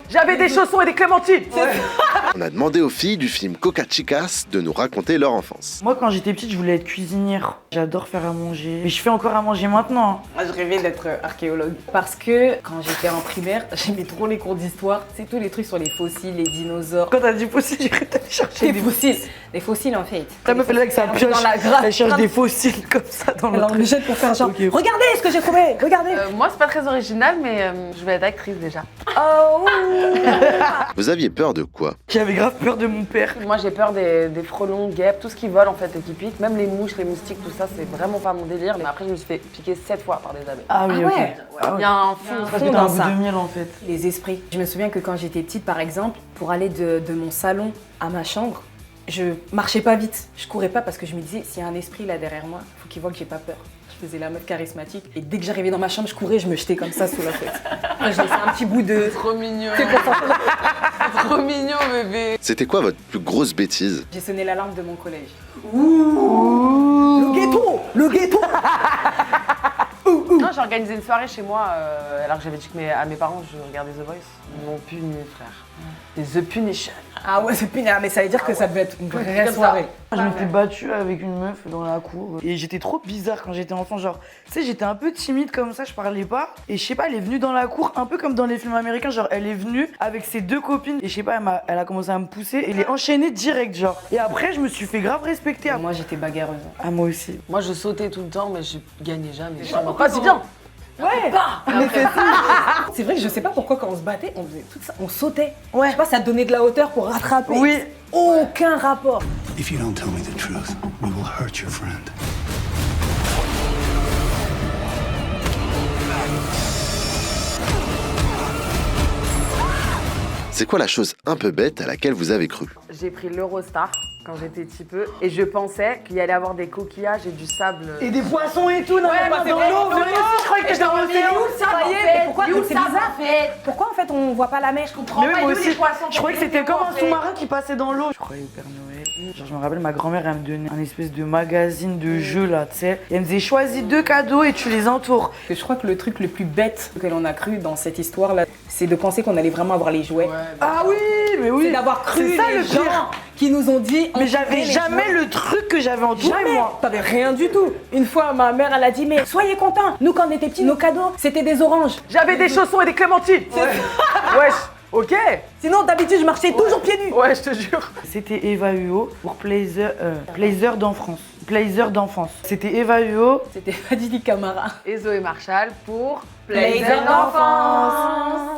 J'avais des chaussons et des clémentines. On a demandé aux filles du film Coca Chicas de nous raconter leur enfance. Moi, quand j'étais petite, je voulais être cuisinière. J'adore faire à manger. Mais je fais encore à manger maintenant. Moi, je rêvais d'être archéologue. Parce que quand j'étais en primaire, j'aimais trop les cours d'histoire. C'est tous les trucs sur les fossiles, les dinosaures. Quand t'as dit fossile, j'ai cru que t'allais chercher Les fossiles. Les fossiles, en fait. Ta meuf, elle est là avec sa pioche. Dans la grappe. Elle cherche des fossiles comme ça dans le Alors, on truc. me jette pour faire genre. Ok. Regardez ce que j'ai trouvé. Regardez. Moi, c'est pas très original, mais je vais être actrice déjà. Oh. Vous aviez peur de quoi? J'avais grave peur de mon père. Moi, j'ai peur des frelons, guêpes, tout ce qui vole en fait et qui pique. Même les mouches, les moustiques, tout ça, c'est vraiment pas mon délire. Mais après, je me suis fait piquer 7 fois par des abeilles. Ah oui, Ah ok. ouais. Il y a un fond. Parce que t'as un bout de miel en fait. Les esprits. Je me souviens que quand j'étais petite, par exemple, pour aller de mon salon à ma chambre, je marchais pas vite. Je courais pas parce que je me disais, s'il y a un esprit là derrière moi, faut qu'il voit que j'ai pas peur. Je faisais la meuf charismatique et dès que j'arrivais dans ma chambre, je courais, je me jetais comme ça sous la couette. Après, je laissais un petit bout de... Trop mignon. Trop mignon, bébé. C'était quoi votre plus grosse bêtise? J'ai sonné l'alarme de mon collège. Ouh. Le ghetto. Le ghetto. Non, j'ai organisé une soirée chez moi alors que j'avais dit que à mes parents je regardais The Voice. Ils m'ont puni, frère. Et The Punition. Ah ouais, c'est punaise, mais ça veut dire que ça devait être une vraie Comme ça. soirée. Je m'étais battue avec une meuf dans la cour et j'étais trop bizarre quand j'étais enfant, genre, tu sais, j'étais un peu timide comme ça, je parlais pas et je sais pas, elle est venue dans la cour un peu comme dans les films américains, genre elle est venue avec ses 2 copines et je sais pas, elle a commencé à me pousser et elle est enchaînée direct, genre. Et après, je me suis fait grave respecter. Moi, j'étais bagarreuse. Ah, moi aussi. Moi, je sautais tout le temps, mais je gagnais jamais. Je m'en pas si bien. Ouais. Mais c'est vrai que je sais pas pourquoi quand on se battait, on faisait tout ça, on sautait. Ouais. Je sais pas, ça donnait de la hauteur pour rattraper. Oui. Aucun rapport. If you don't tell me the truth, we will hurt your friend. C'est quoi la chose un peu bête à laquelle vous avez cru? J'ai pris l'Eurostar quand j'étais petit peu et je pensais qu'il y allait avoir des coquillages et du sable. Et des poissons et tout, non, Ouais, mais pas mais dans c'est l'eau, vrai, mais aussi, je croyais que j'étais dans l'océan. Ça y est, mais pourquoi c'est bizarre Pourquoi en fait on voit pas la mer? Je comprends. Mais oui, pas, moi nous, aussi, les poissons, je croyais que c'était techniquement, comme un en fait. sous-marin qui passait dans l'eau. Je croyais au Père Noël. Genre, je me rappelle, ma grand-mère, elle me donnait un espèce de magazine de jeux là, tu sais. Et elle me disait, choisis 2 cadeaux et tu les entoures. Je crois que le truc le plus bête que l'on a cru dans cette histoire là, c'est de penser qu'on allait vraiment avoir les jouets. Ah oui, mais oui. C'est d'avoir cru C'est ça, les le gens pire. qui nous ont dit. Mais j'avais jamais le truc que j'avais entouré, Jamais, moi. t'avais rien du tout. Une fois, ma mère, elle a dit, mais soyez contents. Nous, quand on était petits, nos cadeaux, c'était des oranges. J'avais des chaussons et des clémentines. Wesh, ok. Sinon, d'habitude, je marchais toujours pieds nus. Ouais, je te jure. C'était Eva Huo pour Plaisir d'enfance. Plaisir d'enfance. C'était Eva Huo. C'était Fadili Camara. Et Zoé Marshall pour Plaisir d'enfance.